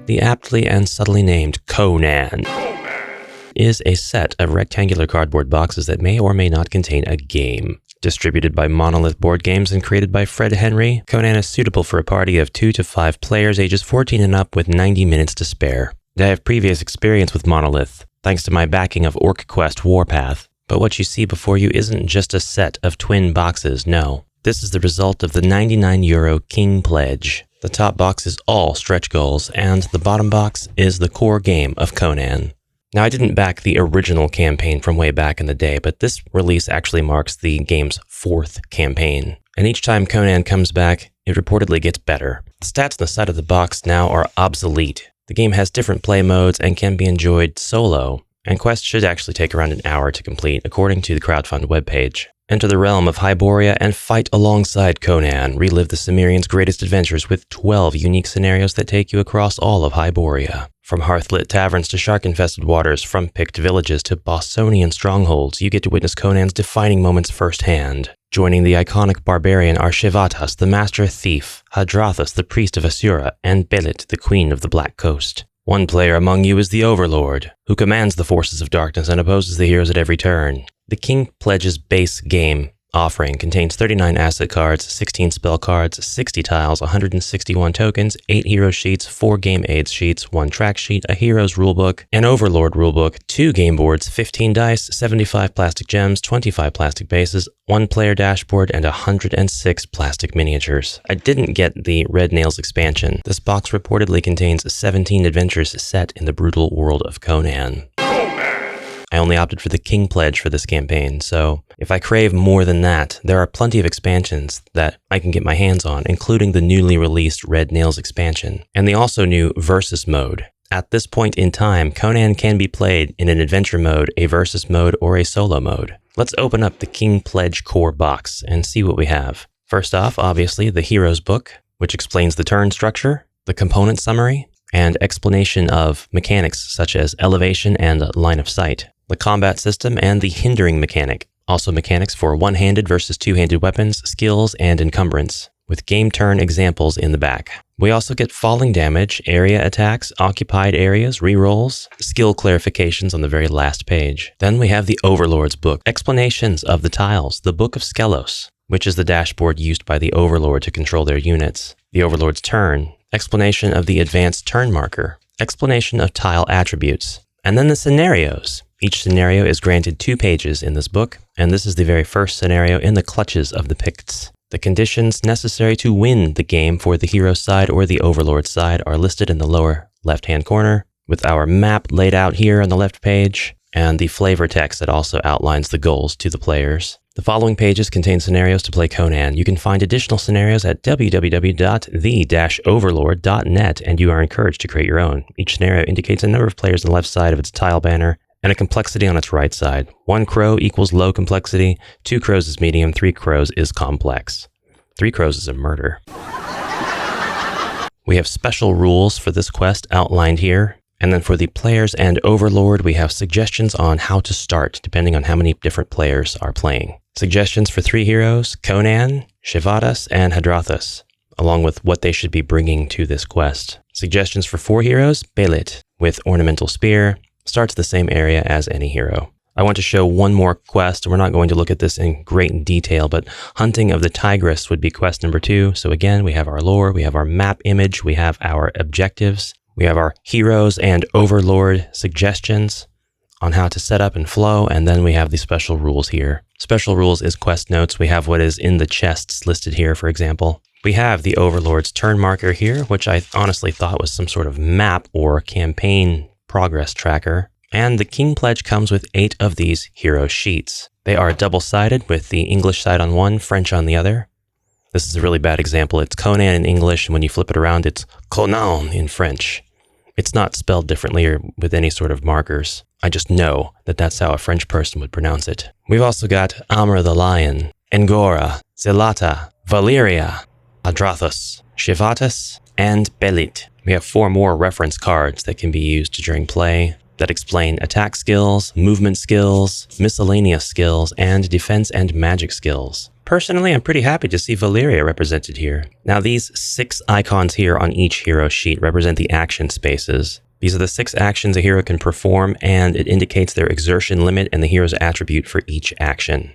The aptly and subtly named Conan is a set of rectangular cardboard boxes that may or may not contain a game. Distributed by Monolith Board Games and created by Fred Henry, Conan is suitable for a party of 2 to 5 players ages 14 and up with 90 minutes to spare. I have previous experience with Monolith, thanks to my backing of OrcQuest Warpath. But what you see before you isn't just a set of twin boxes, no. This is the result of the €99 King Pledge. The top box is all stretch goals, and the bottom box is the core game of Conan. Now, I didn't back the original campaign from way back in the day, but this release actually marks the game's 4th campaign. And each time Conan comes back, it reportedly gets better. The stats on the side of the box now are obsolete. The game has different play modes and can be enjoyed solo, and quests should actually take around an hour to complete, according to the crowdfund webpage. Enter the realm of Hyboria and fight alongside Conan. Relive the Cimmerian's greatest adventures with 12 unique scenarios that take you across all of Hyboria. From hearth-lit taverns to shark-infested waters, from picked villages to Bossonian strongholds, you get to witness Conan's defining moments firsthand. Joining the iconic Barbarian are Shivatas, the master thief, Hadrathas, the priest of Asura, and Belit, the queen of the Black Coast. One player among you is the Overlord, who commands the forces of darkness and opposes the heroes at every turn. The King Pledge's base game offering contains 39 asset cards, 16 spell cards, 60 tiles, 161 tokens, 8 hero sheets, 4 game aids sheets, 1 track sheet, a hero's rulebook, an Overlord rulebook, 2 game boards, 15 dice, 75 plastic gems, 25 plastic bases, 1 player dashboard, and 106 plastic miniatures. I didn't get the Red Nails expansion. This box reportedly contains 17 adventures set in the brutal world of Conan. I only opted for the King Pledge for this campaign, so if I crave more than that, there are plenty of expansions that I can get my hands on, including the newly released Red Nails expansion, and the also new Versus mode. At this point in time, Conan can be played in an adventure mode, a versus mode, or a solo mode. Let's open up the King Pledge core box and see what we have. First off, obviously, the Hero's Book, which explains the turn structure, the component summary, and explanation of mechanics such as elevation and line of sight. The combat system, and the hindering mechanic. Also mechanics for one-handed versus two-handed weapons, skills, and encumbrance, with game turn examples in the back. We also get falling damage, area attacks, occupied areas, rerolls, skill clarifications on the very last page. Then we have the Overlord's Book, explanations of the tiles, the Book of Skelos, which is the dashboard used by the Overlord to control their units, the Overlord's Turn, explanation of the advanced turn marker, explanation of tile attributes, and then the scenarios. Each scenario is granted 2 pages in this book, and this is the very first scenario in the clutches of the Picts. The conditions necessary to win the game for the hero side or the Overlord side are listed in the lower left-hand corner, with our map laid out here on the left page, and the flavor text that also outlines the goals to the players. The following pages contain scenarios to play Conan. You can find additional scenarios at www.the-overlord.net, and you are encouraged to create your own. Each scenario indicates a number of players on the left side of its tile banner, and a complexity on its right side. 1 crow equals low complexity, 2 crows is medium, 3 crows is complex. 3 crows is a murder. We have special rules for this quest outlined here, and then for the players and Overlord, we have suggestions on how to start, depending on how many different players are playing. Suggestions for 3 heroes, Conan, Shivatas, and Hadrathas, along with what they should be bringing to this quest. Suggestions for 4 heroes, Belit, with ornamental spear, starts the same area as any hero. I want to show one more quest. We're not going to look at this in great detail, but Hunting of the Tigress would be quest number 2. So again, we have our lore, we have our map image, we have our objectives, we have our heroes and Overlord suggestions on how to set up and flow, and then we have the special rules here. Special rules is quest notes. We have what is in the chests listed here, for example. We have the Overlord's turn marker here, which I honestly thought was some sort of map or campaign progress tracker, and the King Pledge comes with 8 of these hero sheets. They are double-sided with the English side on one, French on the other. This is a really bad example. It's Conan in English, and when you flip it around, it's Conan in French. It's not spelled differently or with any sort of markers. I just know that that's how a French person would pronounce it. We've also got Amr the Lion, Engora, Zelata, Valeria, Hadrathas, Shivatas, and Belit. We have 4 more reference cards that can be used during play. that explain attack skills, movement skills, miscellaneous skills, and defense and magic skills. Personally, I'm pretty happy to see Valyria represented here. Now, these 6 icons here on each hero sheet represent the action spaces. These are the 6 actions a hero can perform, and it indicates their exertion limit and the hero's attribute for each action.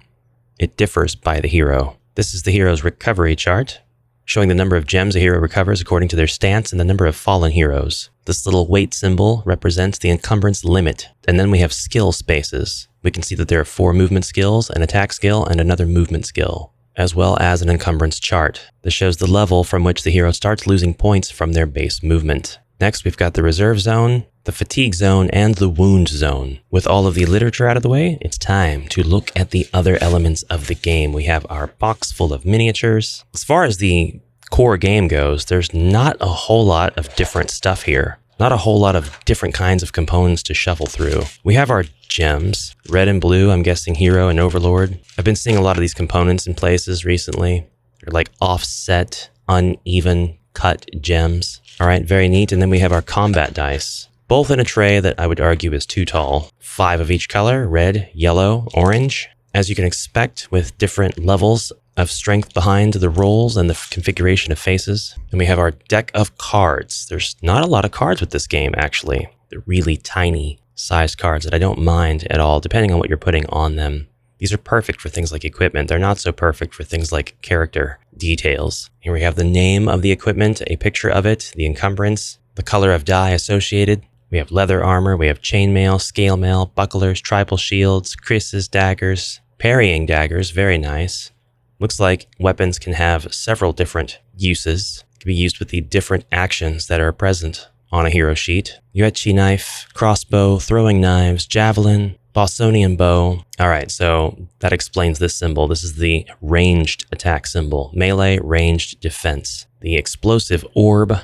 It differs by the hero. This is the hero's recovery chart, showing the number of gems a hero recovers according to their stance and the number of fallen heroes. This little weight symbol represents the encumbrance limit. And then we have skill spaces. We can see that there are 4 movement skills, an attack skill, and another movement skill, as well as an encumbrance chart. This shows the level from which the hero starts losing points from their base movement. Next, we've got the reserve zone, the fatigue zone, and the wound zone. With all of the literature out of the way, it's time to look at the other elements of the game. We have our box full of miniatures. As far as the core game goes, there's not a whole lot of different stuff here. Not a whole lot of different kinds of components to shuffle through. We have our gems, red and blue, I'm guessing hero and overlord. I've been seeing a lot of these components in places recently. They're like offset, uneven cut gems. All right, very neat. And then we have our combat dice, both in a tray that I would argue is too tall. 5 of each color, red, yellow, orange. As you can expect, with different levels of strength behind the rolls and the configuration of faces. And we have our deck of cards. There's not a lot of cards with this game, actually. They're really tiny sized cards that I don't mind at all, depending on what you're putting on them. These are perfect for things like equipment. They're not so perfect for things like character details. Here we have the name of the equipment, a picture of it, the encumbrance, the color of die associated. We have leather armor, we have chainmail, scale mail, bucklers, tribal shields, krisses, daggers, parrying daggers, very nice. Looks like weapons can have several different uses. It can be used with the different actions that are present on a hero sheet. Yuechi knife, crossbow, throwing knives, javelin, Bosonian bow. All right, so that explains this symbol. This is the ranged attack symbol. Melee, ranged, defense. The explosive orb,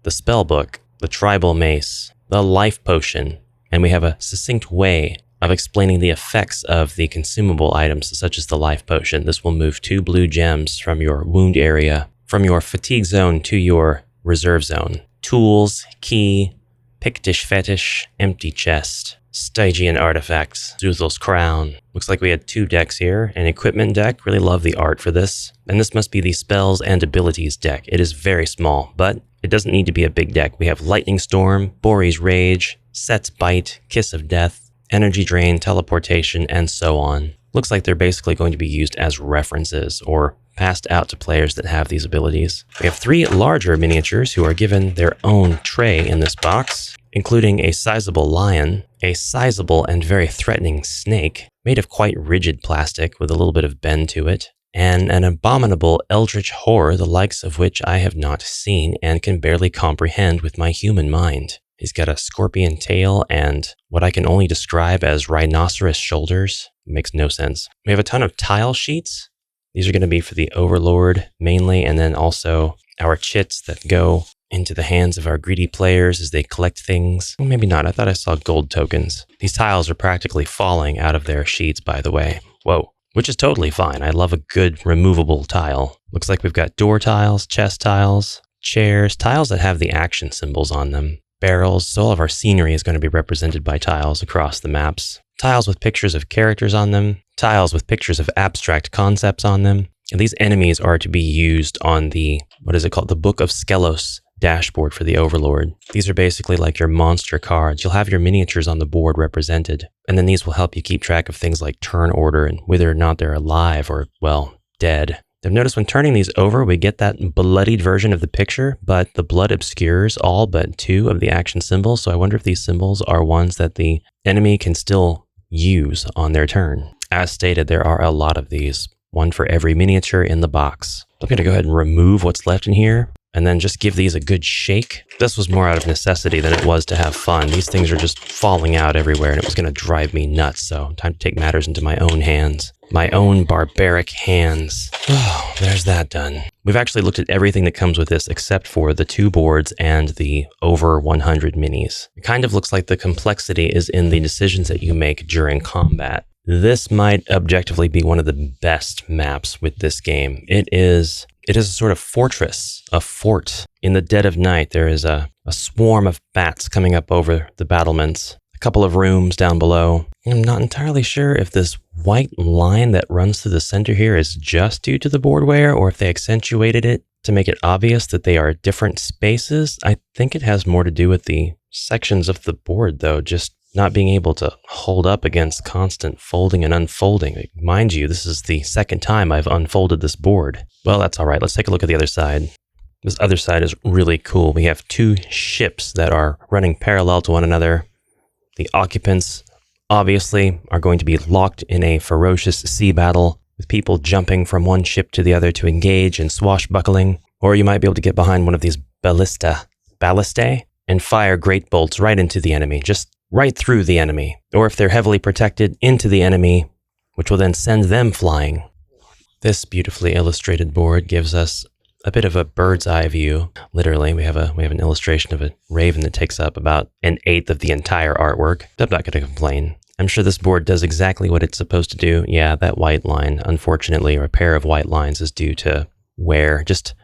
the spell book, the tribal mace, the life potion, and we have a succinct way of explaining the effects of the consumable items, such as the life potion. This will move 2 blue gems from your wound area, from your fatigue zone to your reserve zone. Tools, key, Pictish fetish, empty chest, Stygian artifacts, Zuthel's crown. Looks like we had 2 decks here. An equipment deck, really love the art for this. And this must be the spells and abilities deck. It is very small, but it doesn't need to be a big deck. We have Lightning Storm, Bori's Rage, Set's Bite, Kiss of Death, Energy Drain, Teleportation, and so on. Looks like they're basically going to be used as references or passed out to players that have these abilities. We have 3 larger miniatures who are given their own tray in this box, including a sizable lion, a sizable and very threatening snake, made of quite rigid plastic with a little bit of bend to it, and an abominable eldritch horror, the likes of which I have not seen and can barely comprehend with my human mind. He's got a scorpion tail and what I can only describe as rhinoceros shoulders. It makes no sense. We have a ton of tile sheets. These are going to be for the Overlord mainly, and then also our chits that go into the hands of our greedy players as they collect things. Well, maybe not. I thought I saw gold tokens. These tiles are practically falling out of their sheets, by the way. Whoa. Which is totally fine. I love a good removable tile. Looks like we've got door tiles, chest tiles, chairs, tiles that have the action symbols on them, barrels. So all of our scenery is going to be represented by tiles across the maps. Tiles with pictures of characters on them, tiles with pictures of abstract concepts on them. And these enemies are to be used on the, what is it called? The Book of Skelos dashboard for the Overlord. These are basically like your monster cards. You'll have your miniatures on the board represented, and then these will help you keep track of things like turn order and whether or not they're alive or, well, dead. Now notice when turning these over, we get that bloodied version of the picture, but the blood obscures all but 2 of the action symbols, so I wonder if these symbols are ones that the enemy can still use on their turn. As stated, there are a lot of these, one for every miniature in the box. I'm going to go ahead and remove what's left in here, and then just give these a good shake. This was more out of necessity than it was to have fun. These things are just falling out everywhere, and it was going to drive me nuts, so time to take matters into my own hands. My own barbaric hands. Oh, there's that done. We've actually looked at everything that comes with this except for the 2 boards and the over 100 minis. It kind of looks like the complexity is in the decisions that you make during combat. This might objectively be one of the best maps with this game. It is a sort of fortress, a fort. In the dead of night, there is a swarm of bats coming up over the battlements. a couple of rooms down below. I'm not entirely sure if this white line that runs through the center here is just due to the board wear or if they accentuated it to make it obvious that they are different spaces. I think it has more to do with the sections of the board, though, just not being able to hold up against constant folding and unfolding. Mind you, this is the second time I've unfolded this board. Well, that's all right. Let's take a look at the other side. This other side is really cool. We have two ships that are running parallel to one another. The occupants, obviously, are going to be locked in a ferocious sea battle with people jumping from one ship to the other to engage in swashbuckling. Or you might be able to get behind one of these ballistae, and fire great bolts right into the enemy, just right through the enemy. Or if they're heavily protected, into the enemy, which will then send them flying. This beautifully illustrated board gives us a bit of a bird's eye view. Literally, we have an illustration of a raven that takes up about an eighth of the entire artwork. I'm not going to complain. I'm sure this board does exactly what it's supposed to do. Yeah, that white line, unfortunately, or a pair of white lines is due to wear. Just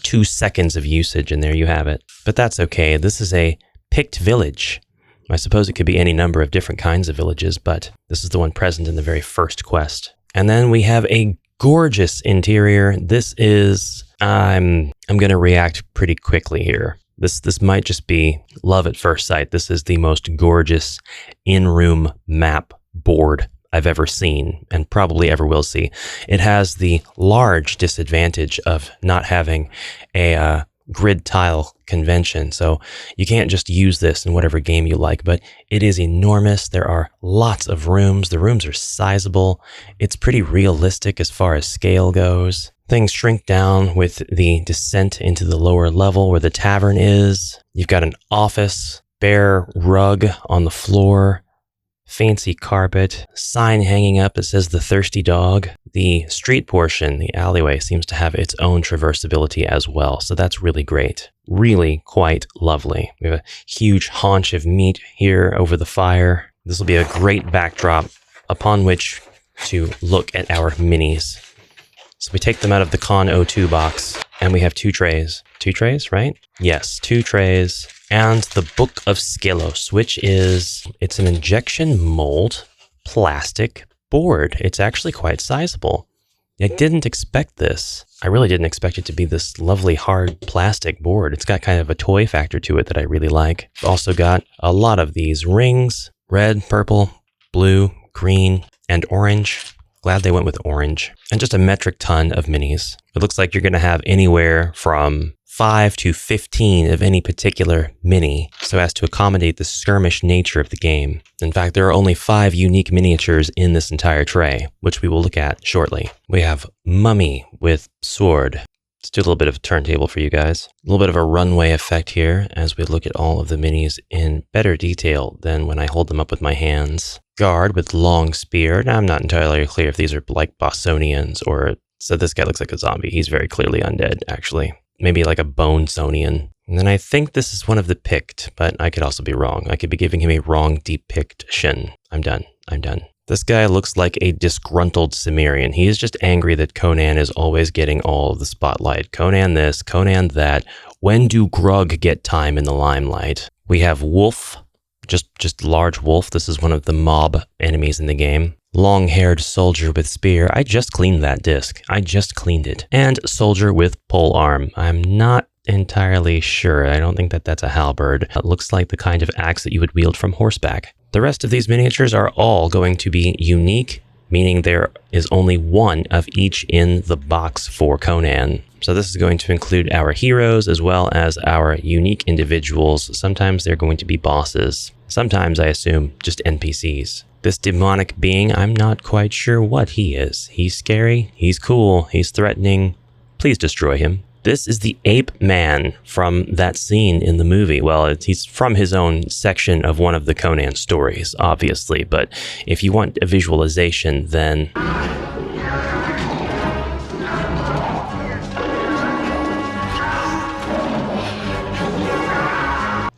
2 seconds of usage, and there you have it. But that's okay. This is a picked village. I suppose it could be any number of different kinds of villages, but this is the one present in the very first quest. And then we have a gorgeous interior. This is... I'm going to react pretty quickly here. This might just be love at first sight. This is the most gorgeous in-room map board I've ever seen and probably ever will see. It has the large disadvantage of not having a grid tile convention. So you can't just use this in whatever game you like, but it is enormous. There are lots of rooms. The rooms are sizable. It's pretty realistic as far as scale goes. Things shrink down with the descent into the lower level where the tavern is. You've got an office, bare rug on the floor, fancy carpet, sign hanging up that says The Thirsty Dog. The street portion, the alleyway, seems to have its own traversability as well, so that's really great. Really quite lovely. We have a huge haunch of meat here over the fire. This will be a great backdrop upon which to look at our minis. So we take them out of the Con O2 box, and we have 2 trays. 2 trays, right? Yes, 2 trays. And the Book of Skelos, which is, it's an injection mold plastic board. It's actually quite sizable. I didn't expect this. I really didn't expect it to be this lovely hard plastic board. It's got kind of a toy factor to it that I really like. It's also got a lot of these rings, red, purple, blue, green, and orange. Glad they went with orange. And just a metric ton of minis. It looks like you're going to have anywhere from 5 to 15 of any particular mini, so as to accommodate the skirmish nature of the game. In fact, there are only 5 unique miniatures in this entire tray, which we will look at shortly. We have Mummy with sword. Let's do a little bit of a turntable for you guys. A little bit of a runway effect here as we look at all of the minis in better detail than when I hold them up with my hands. Guard with long spear. Now, I'm not entirely clear if these are like Bosonians or... So this guy looks like a zombie. He's very clearly undead, actually. Maybe like a bone Sonian. And then I think this is one of the picked, but I could also be wrong. I could be giving him a wrong depiction. I'm done. This guy looks like a disgruntled Cimmerian. He is just angry that Conan is always getting all of the spotlight. Conan this, Conan that. When do Grug get time in the limelight? We have Wolf, just large wolf. This is one of the mob enemies in the game. Long-haired soldier with spear. I just cleaned that disc. I just cleaned it. And soldier with pole arm. I'm not entirely sure. I don't think that that's a halberd. It looks like the kind of axe that you would wield from horseback. The rest of these miniatures are all going to be unique, meaning there is only one of each in the box for Conan. So this is going to include our heroes as well as our unique individuals. Sometimes they're going to be bosses. Sometimes, I assume, just NPCs. This demonic being, I'm not quite sure what he is. He's scary, he's cool, he's threatening. Please destroy him. This is the ape man from that scene in the movie. Well, he's from his own section of one of the Conan stories, obviously. But if you want a visualization, then...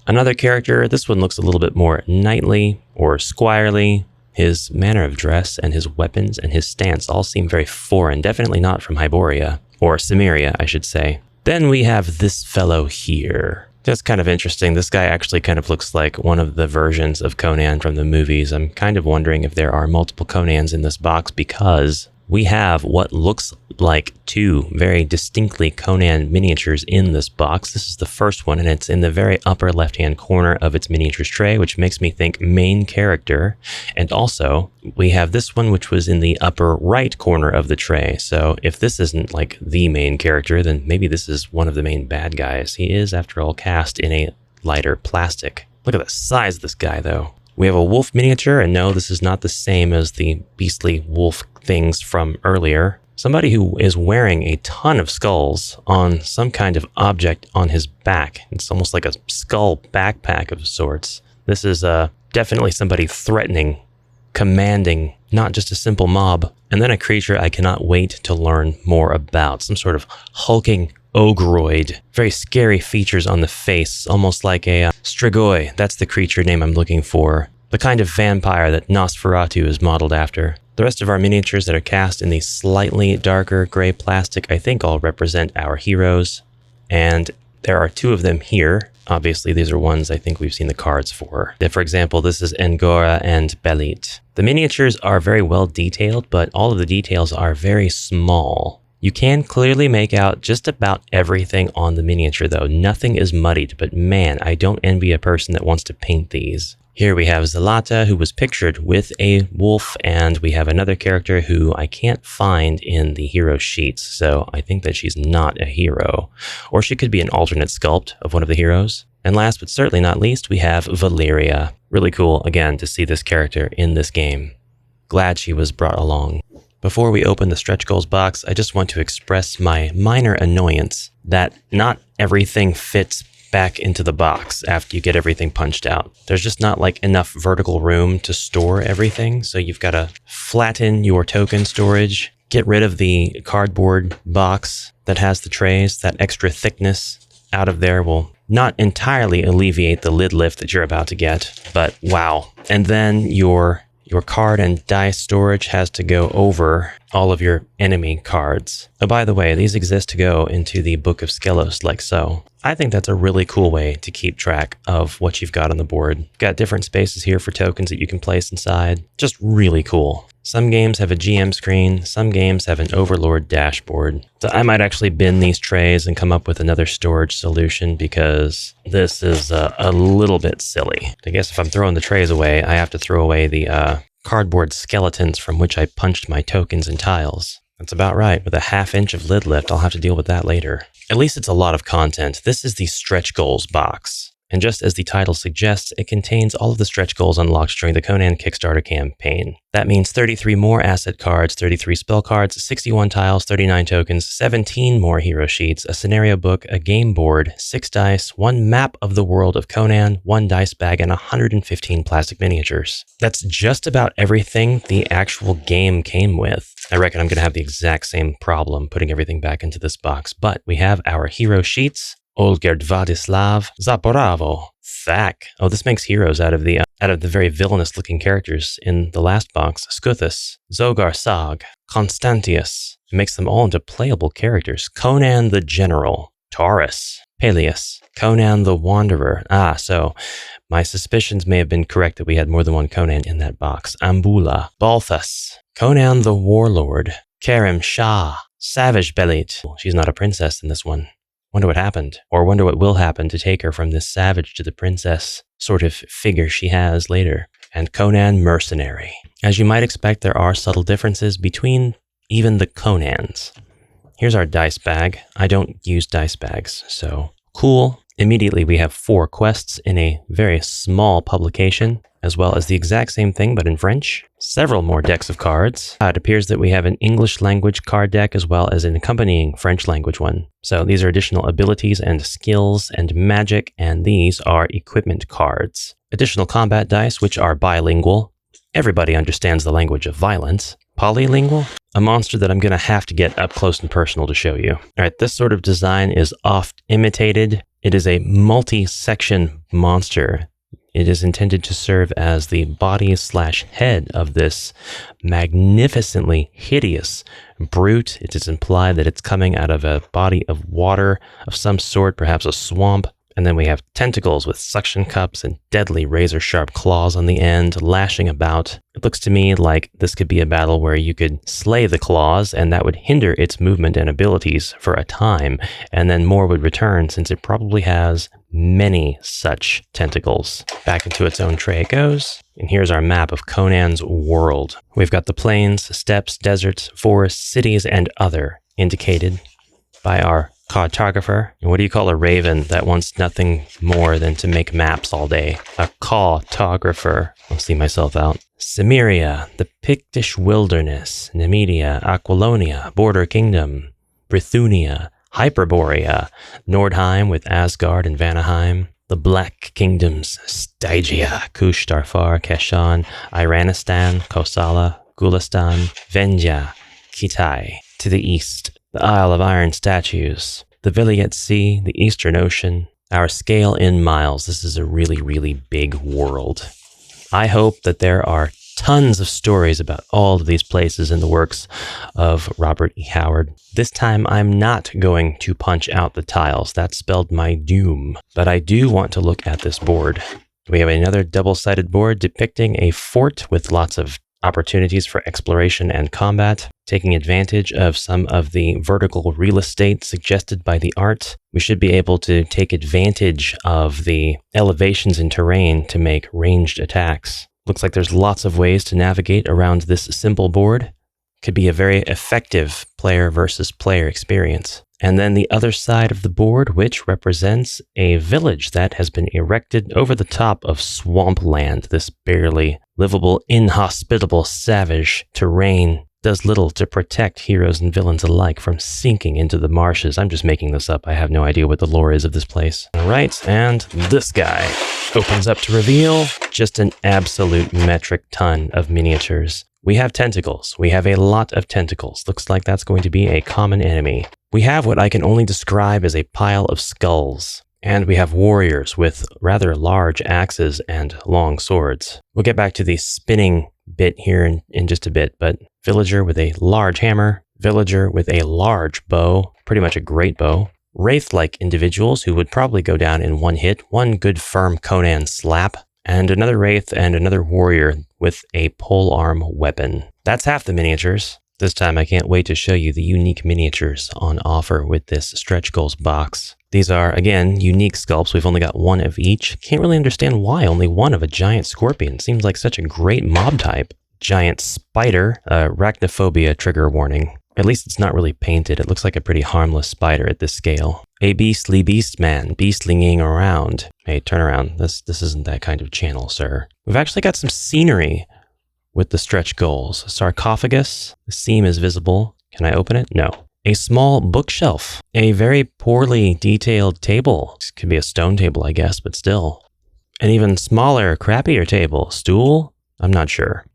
Another character, this one looks a little bit more knightly or squirely. His manner of dress and his weapons and his stance all seem very foreign, definitely not from Hyboria, or Cimmeria, I should say. Then we have this fellow here. That's kind of interesting. This guy actually kind of looks like one of the versions of Conan from the movies. I'm kind of wondering if there are multiple Conans in this box because we have what looks like two very distinctly Conan miniatures in this box. This is the first one, and it's in the very upper left-hand corner of its miniatures tray, which makes me think main character. And also, we have this one, which was in the upper right corner of the tray. So if this isn't like the main character, then maybe this is one of the main bad guys. He is, after all, cast in a lighter plastic. Look at the size of this guy, though. We have a wolf miniature, and no, this is not the same as the beastly wolf things from earlier. Somebody who is wearing a ton of skulls on some kind of object on his back. It's almost like a skull backpack of sorts. This is definitely somebody threatening, commanding, not just a simple mob. And then a creature I cannot wait to learn more about. Some sort of hulking ogroid. Very scary features on the face, almost like a strigoi. That's the creature name I'm looking for. The kind of vampire that Nosferatu is modeled after. The rest of our miniatures that are cast in the slightly darker gray plastic, I think all represent our heroes. And there are two of them here. Obviously, these are ones I think we've seen the cards for. For example, this is Ngora and Belit. The miniatures are very well detailed, but all of the details are very small. You can clearly make out just about everything on the miniature, though. Nothing is muddied, but man, I don't envy a person that wants to paint these. Here we have Zalata, who was pictured with a wolf, and we have another character who I can't find in the hero sheets, so I think that she's not a hero. Or she could be an alternate sculpt of one of the heroes. And last but certainly not least, we have Valeria. Really cool, again, to see this character in this game. Glad she was brought along. Before we open the stretch goals box, I just want to express my minor annoyance that not everything fits back into the box after you get everything punched out. There's just not like enough vertical room to store everything, so you've got to flatten your token storage, get rid of the cardboard box that has the trays. That extra thickness out of there will not entirely alleviate the lid lift that you're about to get, but wow. And then your card and dice storage has to go over all of your enemy cards. Oh, by the way, these exist to go into the Book of Skelos like so. I think that's a really cool way to keep track of what you've got on the board. Got different spaces here for tokens that you can place inside. Just really cool. Some games have a GM screen, some games have an Overlord dashboard. So I might actually bin these trays and come up with another storage solution because this is a little bit silly. I guess if I'm throwing the trays away, I have to throw away the cardboard skeletons from which I punched my tokens and tiles. That's about right. With a ½ inch of lid lift, I'll have to deal with that later. At least it's a lot of content. This is the stretch goals box. And just as the title suggests, it contains all of the stretch goals unlocked during the Conan Kickstarter campaign. That means 33 more asset cards, 33 spell cards, 61 tiles, 39 tokens, 17 more hero sheets, a scenario book, a game board, 6 dice, 1 map of the world of Conan, 1 dice bag, and 115 plastic miniatures. That's just about everything the actual game came with. I reckon I'm going to have the exact same problem putting everything back into this box, but we have our hero sheets. Olgerd Vladislav, Zaporavo, Thak. Oh, this makes heroes out of the very villainous-looking characters in the last box. Skuthus, Zogar Sag, Constantius. It makes them all into playable characters. Conan the General, Taurus, Peleus, Conan the Wanderer. So my suspicions may have been correct that we had more than one Conan in that box. Ambula, Balthus, Conan the Warlord, Karim Shah, Savage Belit. She's not a princess in this one. Wonder what happened, or wonder what will happen to take her from this savage to the princess sort of figure she has later. And Conan Mercenary. As you might expect, there are subtle differences between even the Conans. Here's our dice bag. I don't use dice bags, so cool. Immediately we have 4 quests in a very small publication, as well as the exact same thing but in French. Several more decks of cards. It appears that we have an English language card deck as well as an accompanying French language one. So these are additional abilities and skills and magic, and these are equipment cards. Additional combat dice, which are bilingual. Everybody understands the language of violence. Polylingual? A monster that I'm going to have to get up close and personal to show you. All right, this sort of design is oft imitated. It is a multi-section monster. It is intended to serve as the body/head of this magnificently hideous brute. It is implied that it's coming out of a body of water of some sort, perhaps a swamp. And then we have tentacles with suction cups and deadly razor-sharp claws on the end, lashing about. It looks to me like this could be a battle where you could slay the claws, and that would hinder its movement and abilities for a time, and then more would return since it probably has many such tentacles. Back into its own tray it goes. And here's our map of Conan's world. We've got the plains, steppes, deserts, forests, cities, and other indicated by our cartographer. And what do you call a raven that wants nothing more than to make maps all day? A cartographer. I'll see myself out. Cimmeria, the Pictish wilderness, Nemedia, Aquilonia, Border Kingdom, Brithunia, Hyperborea, Nordheim with Asgard and Vanaheim, the Black Kingdoms, Stygia, Kush, Darfar, Keshan, Iranistan, Kosala, Gulistan, Venja, Kitai. To the east, the Isle of Iron Statues, the Viliet Sea, the Eastern Ocean, our scale in miles. This is a really, really big world. I hope that there are tons of stories about all of these places in the works of Robert E. Howard. This time, I'm not going to punch out the tiles. That spelled my doom. But I do want to look at this board. We have another double-sided board depicting a fort with lots of opportunities for exploration and combat, taking advantage of some of the vertical real estate suggested by the art. We should be able to take advantage of the elevations in terrain to make ranged attacks. Looks like there's lots of ways to navigate around this simple board. Could be a very effective player versus player experience. And then the other side of the board, which represents a village that has been erected over the top of swampland. This barely livable, inhospitable, savage terrain does little to protect heroes and villains alike from sinking into the marshes. I'm just making this up. I have no idea what the lore is of this place. All right, and this guy opens up to reveal just an absolute metric ton of miniatures. We have tentacles. We have a lot of tentacles. Looks like that's going to be a common enemy. We have what I can only describe as a pile of skulls. And we have warriors with rather large axes and long swords. We'll get back to the spinning bit here in just a bit, but villager with a large hammer, villager with a large bow, pretty much a great bow, wraith-like individuals who would probably go down in one hit, one good firm Conan slap, and another wraith and another warrior with a polearm weapon. That's half the miniatures. This time I can't wait to show you the unique miniatures on offer with this Stretch Goals box. These are, again, unique sculpts. We've only got one of each. Can't really understand why only one of a giant scorpion. Seems like such a great mob type. Giant spider, arachnophobia trigger warning. At least it's not really painted. It looks like a pretty harmless spider at this scale. A beastly beast man, beastlinging around. Hey, turn around. This isn't that kind of channel, sir. We've actually got some scenery with the Stretch Goals. Sarcophagus. The seam is visible. Can I open it? No. A small bookshelf. A very poorly detailed table. This could be a stone table, I guess, but still. An even smaller, crappier table. Stool? I'm not sure.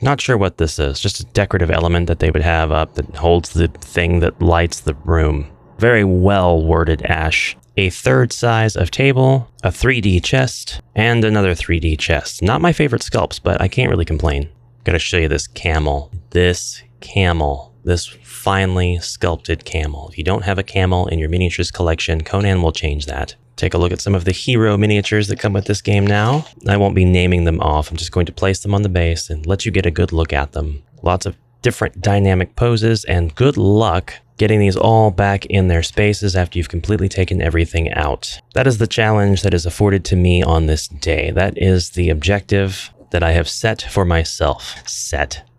Not sure what this is. Just a decorative element that they would have up that holds the thing that lights the room. Very well worded ash. A third size of table, a 3D chest, and another 3D chest. Not my favorite sculpts, but I can't really complain. Gotta show you this camel. This camel. This finely sculpted camel. If you don't have a camel in your miniatures collection, Conan will change that. Take a look at some of the hero miniatures that come with this game now. I won't be naming them off. I'm just going to place them on the base and let you get a good look at them. Lots of different dynamic poses, and good luck getting these all back in their spaces after you've completely taken everything out. That is the challenge that is afforded to me on this day. That is the objective that I have set for myself.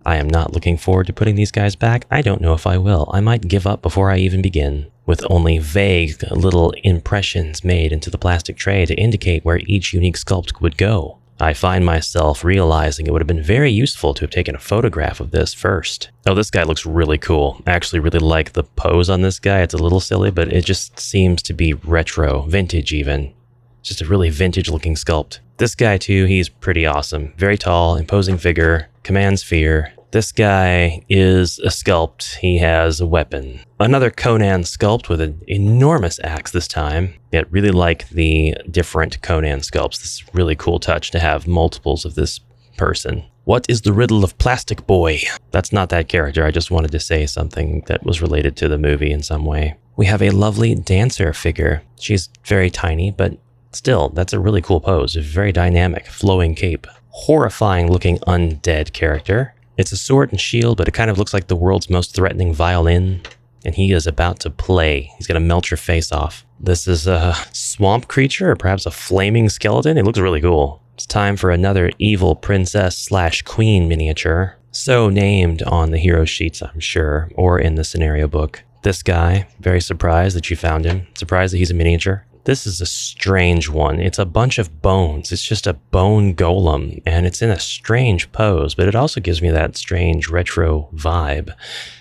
I am not looking forward to putting these guys back. I don't know if I will. I might give up before I even begin, with only vague little impressions made into the plastic tray to indicate where each unique sculpt would go. I find myself realizing it would have been very useful to have taken a photograph of this first. Oh, this guy looks really cool. I actually really like the pose on this guy. It's a little silly, but it just seems to be retro, vintage even. Just a really vintage looking sculpt. This guy too, he's pretty awesome. Very tall, imposing figure, commands fear. This guy is a sculpt. He has a weapon. Another Conan sculpt with an enormous axe this time. I really like the different Conan sculpts. This is a really cool touch to have multiples of this person. What is the riddle of Plastic Boy? That's not that character. I just wanted to say something that was related to the movie in some way. We have a lovely dancer figure. She's very tiny, but still, that's a really cool pose. A very dynamic, flowing cape. Horrifying looking undead character. It's a sword and shield, but it kind of looks like the world's most threatening violin. And he is about to play. He's going to melt your face off. This is a swamp creature, or perhaps a flaming skeleton. It looks really cool. It's time for another evil princess/queen miniature. So named on the hero sheets, I'm sure, or in the scenario book. This guy, very surprised that you found him. Surprised that he's a miniature. This is a strange one. It's a bunch of bones. It's just a bone golem, and it's in a strange pose, but it also gives me that strange retro vibe.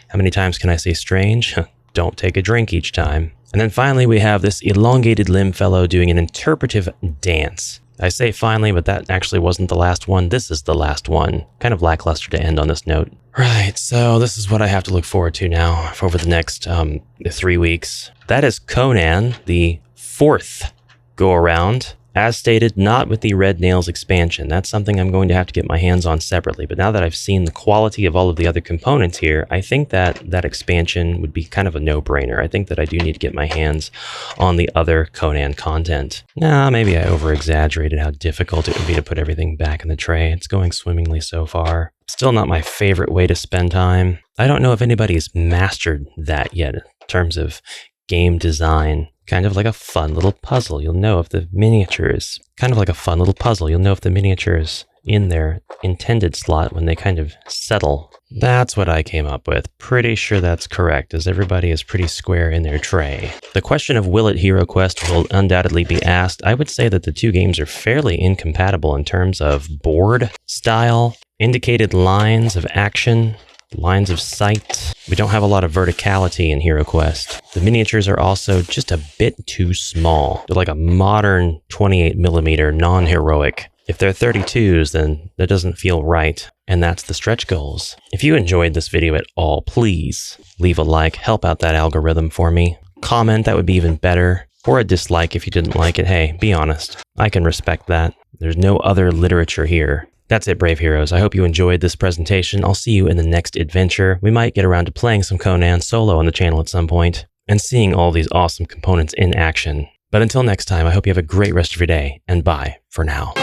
How many times can I say strange? Don't take a drink each time. And then finally, we have this elongated limb fellow doing an interpretive dance. I say finally, but that actually wasn't the last one. This is the last one. Kind of lackluster to end on this note. Right, so this is what I have to look forward to now for over the next 3 weeks. That is Conan, the 4th go-around. As stated, not with the Red Nails expansion. That's something I'm going to have to get my hands on separately. But now that I've seen the quality of all of the other components here, I think that that expansion would be kind of a no-brainer. I think that I do need to get my hands on the other Conan content. Nah, maybe I over-exaggerated how difficult it would be to put everything back in the tray. It's going swimmingly so far. Still not my favorite way to spend time. I don't know if anybody's mastered that yet in terms of game design. Kind of like a fun little puzzle. You'll know if the miniatures, kind of like a fun little puzzle. You'll know if the miniatures in their intended slot when they kind of settle. That's what I came up with. Pretty sure that's correct, as everybody is pretty square in their tray. The question of will it Hero Quest will undoubtedly be asked. I would say that the two games are fairly incompatible in terms of board style, indicated lines of action, lines of sight. We don't have a lot of verticality in Hero Quest. The miniatures are also just a bit too small. They're like a modern 28mm non-heroic. If they're 32s, then that doesn't feel right. And that's the stretch goals. If you enjoyed this video at all, please leave a like, help out that algorithm for me. Comment, that would be even better. Or a dislike if you didn't like it. Hey, be honest. I can respect that. There's no other literature here. That's it, Brave Heroes. I hope you enjoyed this presentation. I'll see you in the next adventure. We might get around to playing some Conan solo on the channel at some point and seeing all these awesome components in action. But until next time, I hope you have a great rest of your day, and bye for now.